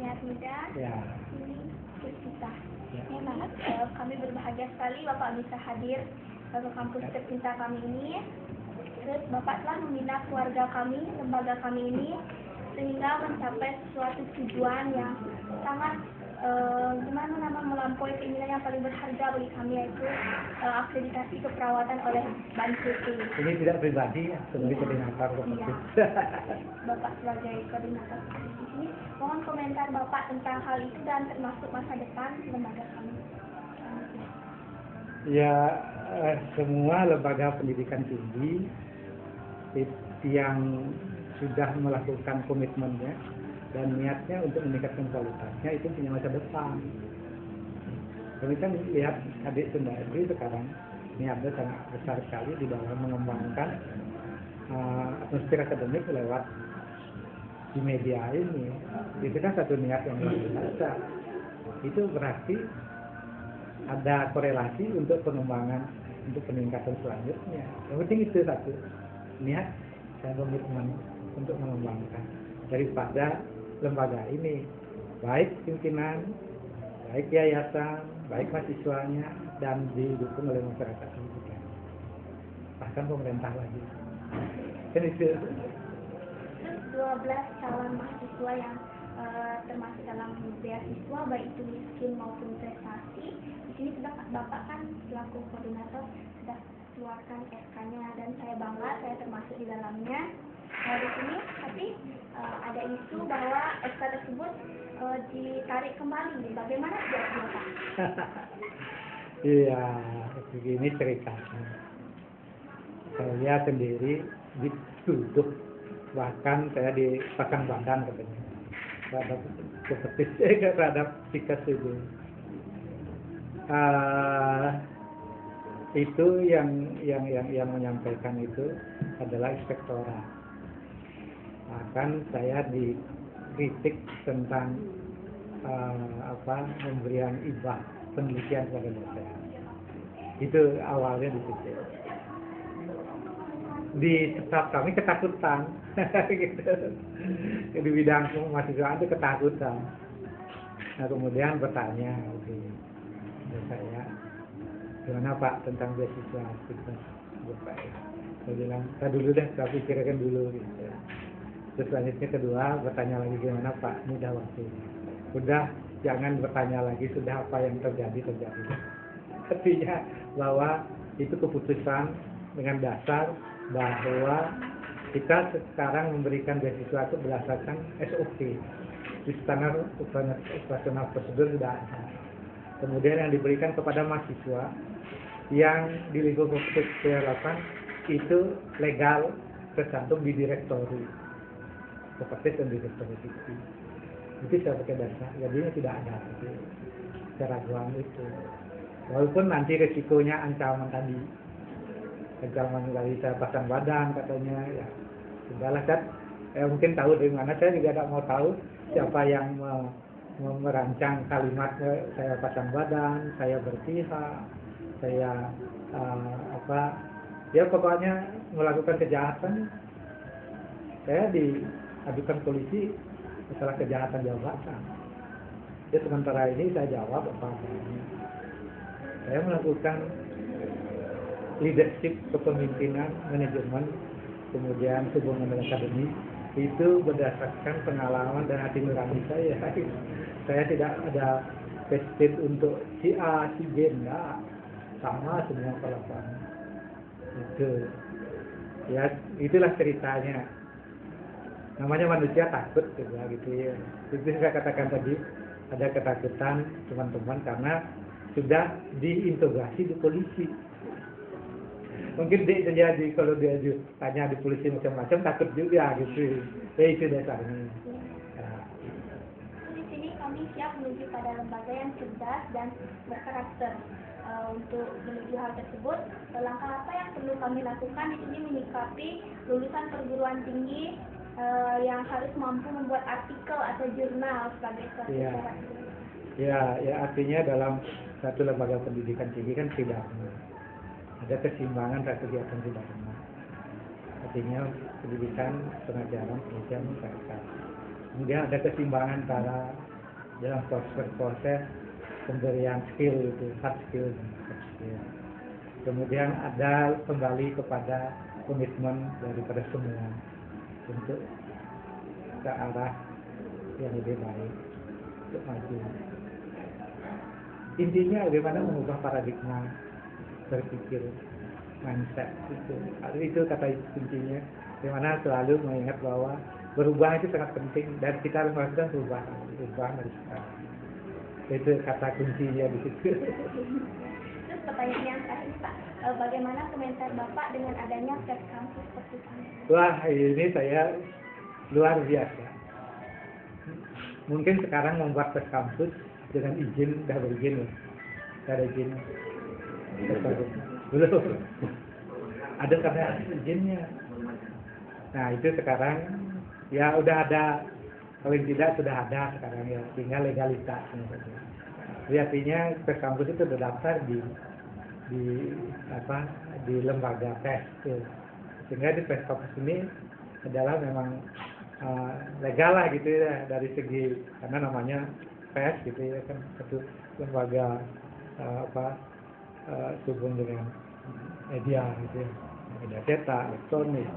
niat muda. Ya. Ini kita. Ya. Memang kami berbahagia sekali Bapak bisa hadir ke kampus tercinta kami ini. Terus Bapak telah membina keluarga kami, lembaga kami ini, sehingga mencapai suatu tujuan yang sangat melampaui keinginan yang paling berharga bagi kami, yaitu akreditasi keperawatan oleh BANSETI. Ini tidak pribadi ya, sebagai koordinator. Iya. Bapak sebagai koordinator di sini, mohon komentar Bapak tentang hal itu dan termasuk masa depan lembaga kami. Ya, semua lembaga pendidikan tinggi yang sudah melakukan komitmennya dan niatnya untuk meningkatkan kualitasnya itu punya masa depan. Kami kan lihat adik sendiri sekarang niatnya sangat besar sekali di dalam mengembangkan atmosfer akademik lewat di media ini. Itu kan satu niat yang luar biasa. Itu berarti ada korelasi untuk pengembangan, untuk peningkatan selanjutnya. Yang penting itu satu, niat dan komitmen untuk mengembangkan daripada lembaga ini, baik pimpinan, baik yayasan, baik mahasiswanya, dan didukung oleh masyarakat juga, bahkan pemerintah lagi. Kan itu. 12 calon mahasiswa yang termasuk dalam beasiswa, baik itu miskin maupun prestasi. Di sini sudah Bapak kan selaku koordinator sudah keluarkan SK-nya dan saya bangga saya termasuk di dalamnya. Di sini tapi ada isu bahwa SK tersebut ditarik kembali. Bagaimana tidak Bapak? Iya, begini ceritanya. Saya sendiri dituduh, bahkan saya dipasang badan katanya terhadap terhadap sikap itu. Itu yang menyampaikan itu adalah inspektorat. Bahkan saya dikritik tentang pemberian ibah penelitian kepada dosen. Itu awalnya di situ. Di staf kami ketakutan, gitu. Di bidang mahasiswa itu ketakutan. Nah kemudian bertanya, saya, gimana Pak tentang beasiswa kita? Saya bilang, kita dulu deh, saya pikirkan dulu. Gitu. Terus selanjutnya kedua, bertanya lagi gimana Pak? Mudah waktu. Udah, jangan bertanya lagi, sudah apa yang terjadi. Artinya bahwa itu keputusan dengan dasar bahwa kita sekarang memberikan beasiswa itu berdasarkan SOP, di standar operasional prosedur sudah ada. Kemudian yang diberikan kepada mahasiswa yang di lingkup kelapan itu legal tercantum di direktori, seperti dan direktori itu saya pakai dasar, jadinya tidak ada itu keraguan itu. Walaupun nanti resikonya ancaman tadi saya pasang badan katanya, ya sudahlah kan. Mungkin tahu dari mana, saya juga tidak mau tahu siapa yang merancang kalimat saya pasang badan, saya berpihak, saya ya pokoknya melakukan kejahatan. Saya diadukan polisi masalah kejahatan jabatan. Ya sementara ini saya jawab apa adanya. Saya melakukan leadership kepemimpinan, manajemen, kemudian hubungan dengan akademik itu berdasarkan pengalaman dan hati nurani saya. Saya tidak ada vested untuk si A, si B, enggak. Sama semua pelakuan. Itu. Ya, itulah ceritanya. Namanya manusia takut juga gitu ya. Itu saya katakan tadi, ada ketakutan teman-teman karena sudah diintegrasi di polisi. Mungkin dia kalau dia tanya di polisi macam-macam takut juga gitu. Ya itu dasarnya. Ya. Di sini kami siap menuju pada lembaga yang cerdas dan berkarakter. Untuk menuju hal tersebut, langkah apa yang perlu kami lakukan di sini menyikapi lulusan perguruan tinggi yang harus mampu membuat artikel atau jurnal sebagai suatu syarat. Ya artinya dalam satu lembaga pendidikan tinggi kan tidak ada keseimbangan antara kegiatan tidak benar. Artinya pendidikan, pengajaran, penelitian, masyarakat. Kemudian ada keseimbangan antara dalam proses pemberian skill itu, hard skill dan soft skill. Kemudian ada kembali kepada komitmen daripada semua untuk ke arah yang lebih baik, untuk maju. Intinya bagaimana mengubah paradigma berpikir, mindset itu. Itu kata kuncinya. Bagaimana selalu mengingat bahwa berubah itu sangat penting dan kita harus melakukan perubahan dari sekarang. Itu kata kuncinya di situ. Terus pertanyaan yang terakhir Pak, bagaimana komentar Bapak dengan adanya Pes Kampus seperti ini? Wah, ini saya luar biasa. Mungkin sekarang membuat Pes Kampus dengan izin, dah berizin loh. Dah ada izin. Belum. Ada karena izinnya. Nah, itu sekarang ya udah ada, paling tidak sudah ada sekarang ya, tinggal legalitasnya saja. Jadi artinya Pes Kampus itu terdaftar di lembaga PES itu. Sehingga di Pes Kampus ini adalah memang legal lah gitu ya dari segi, karena namanya PES gitu ya, kan satu lembaga hubung dengan media gitu ya, media cetak, elektronik,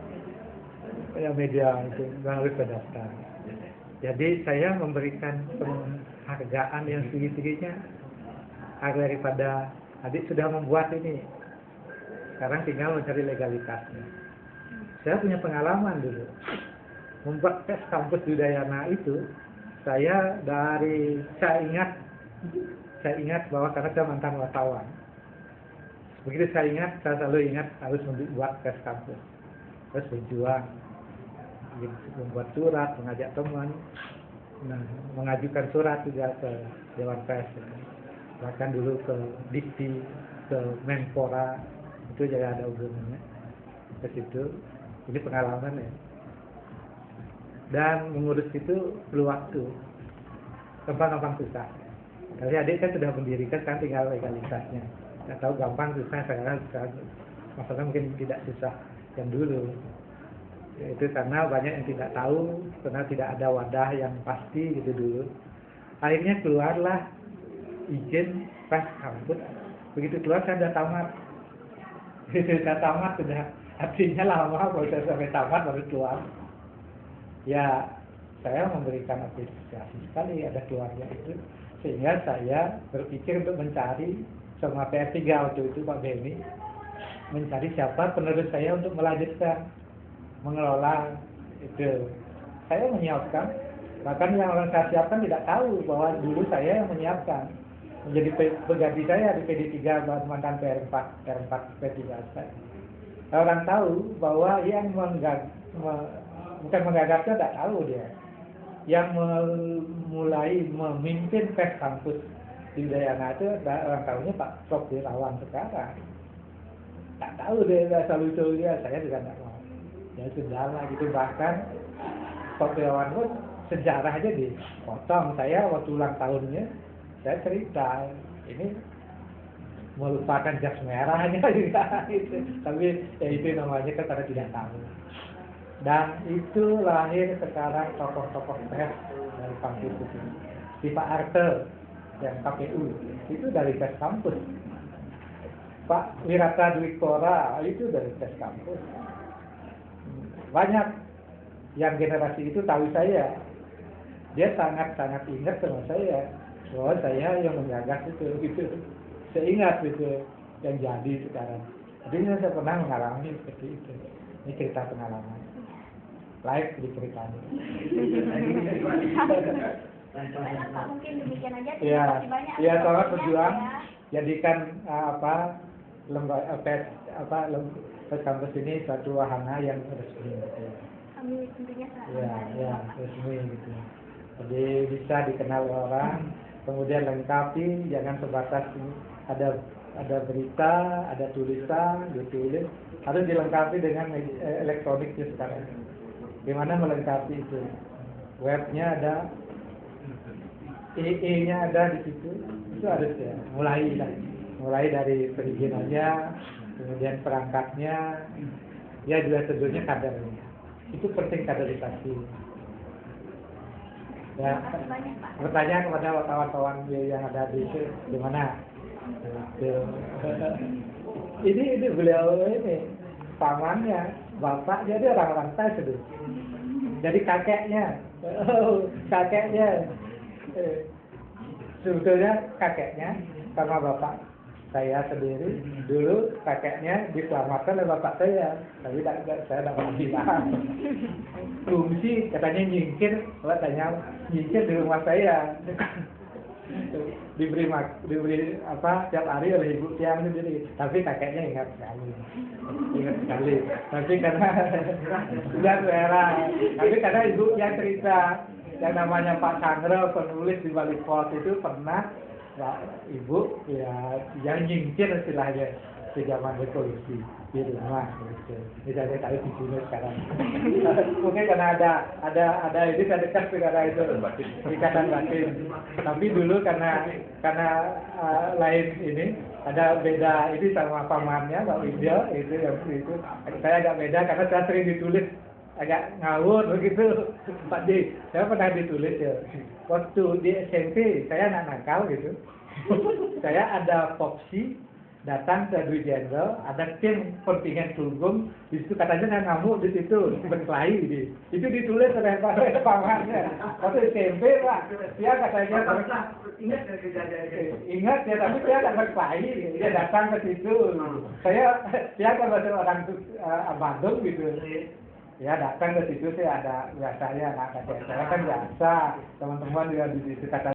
media itu harus terdaftar. Jadi saya memberikan penghargaan yang tinggi-tingginya daripada adik sudah membuat ini. Sekarang tinggal mencari legalitasnya. Saya punya pengalaman dulu membuat Pes Kampus di Udayana itu. Saya ingat bahwa karena saya mantan wartawan. Begitu saya selalu ingat harus membuat Pes Kampus, harus berjuang, membuat surat, mengajak teman, mengajukan surat juga ke Dewan Pers, bahkan dulu ke Dikti, ke Menpora, itu juga ada hubungannya ke situ. Ini pengalaman ya. Dan mengurus itu perlu waktu, gampang susah. Tapi adik kan sudah mendirikan, kan tinggal legalitasnya. Nggak tahu gampang susah, sekarang masalah mungkin tidak susah yang dulu. Itu karena banyak yang tidak tahu, karena tidak ada wadah yang pasti gitu dulu. Akhirnya keluarlah izin Pes Kampus. Begitu keluar saya sudah tamat. Sudah tamat sudah, artinya lama proses sampai tamat baru keluar. Ya, saya memberikan apresiasi sekali ada keluarnya itu, sehingga saya berpikir untuk mencari sama PR3 waktu itu Pak Beni, mencari siapa penerus saya untuk melanjutkan mengelola itu. Saya menyiapkan, bahkan yang orang saya siapkan tidak tahu bahwa dulu saya yang menyiapkan menjadi pengganti saya di PD3 mantan PR4 P3 saya. Orang tahu bahwa yang bukan menggagasnya, tidak tahu dia. Yang mulai memimpin Pes Kampus di Udayana itu orang tahunya Pak Prof. Wirawan sekarang. Tak tahu dia asal-usulnya, saya juga tidak mau. Ya sudah lah gitu, bahkan Prof. Wirawan pun sejarah aja dipotong. Saya waktu ulang tahunnya, saya cerita ini melupakan jas merahnya juga gitu. Tapi ya itu namanya kan karena tidak tahu. Dan itu lahir sekarang tokoh-tokoh PES dari kampus itu. Si Pak Arte yang KPU itu dari Pes Kampus. Pak Wirata Dwikora itu dari Pes Kampus. Banyak yang generasi itu tahu saya. Dia sangat-sangat ingat sama saya bahwa saya yang menggagas itu gitu. Saya ingat itu yang jadi sekarang. Jadi saya pernah mengalami seperti itu. Ini cerita pengalaman. Live diceritakan. Pak, mungkin demikian aja. Ya, ya selamat berjuang. Ya. Jadikan Pes Kampus ini suatu wahana yang resmi. Gitu. Kami tentunya Ya, resmi gitu. Jadi bisa dikenal orang, kemudian lengkapi, jangan sebatas ada berita, ada tulisan, ditulis, harus dilengkapi dengan elektronik sekarang. Gimana melengkapi itu? Webnya ada, EE-nya ada di situ, itu harus ya. Mulai dari perizinannya, kemudian perangkatnya, ya juga tentunya kadernya. Itu penting kaderisasi. Ya, Terima kasih banyak Pak. bertanya kepada wartawan-wartawan yang ada di mana. Ini beliau ini pamannya, bapak jadi orang-orang tes itu. Jadi kakeknya, kakeknya. Sebetulnya kakeknya sama bapak saya sendiri dulu kakeknya diselamatkan oleh bapak saya, tapi saya tidak bilang. Fungsi katanya nyingkir, katanya nyingkir di rumah saya. diberi apa tiap hari oleh ibu tiang sendiri, tapi kakeknya ingat sekali. Tapi karena sudah era, tapi karena ibu yang cerita yang namanya Pak Sangro, penulis di balik pos itu pernah ibu ya yang nyingkir istilahnya di zaman revolusi di rumah gitu. Misalnya kali di sini sekarang mungkin karena ada ini saya dekat negara itu ikatan batin, tapi dulu karena lain ini ada beda ini sama pamannya Pak Widyo itu itu saya agak beda karena saya sering ditulis agak ngawur begitu Pak D. Saya pernah ditulis ya waktu di SMP saya anak nakal gitu. Saya ada popsi datang ke Dwi Jenderal, ada tim kontingen Sulgum, di situ katanya saya ngamuk di situ berkelahi di. Itu ditulis oleh pamannya. Waktu SMP Pak, dia katanya ingat ya, tapi dia tidak berkelahi, dia datang ke situ. Dia kan orang Bandung gitu. Ya datang ke situ sih ada biasanya anak kakek saya kan biasa teman-teman juga di situ kata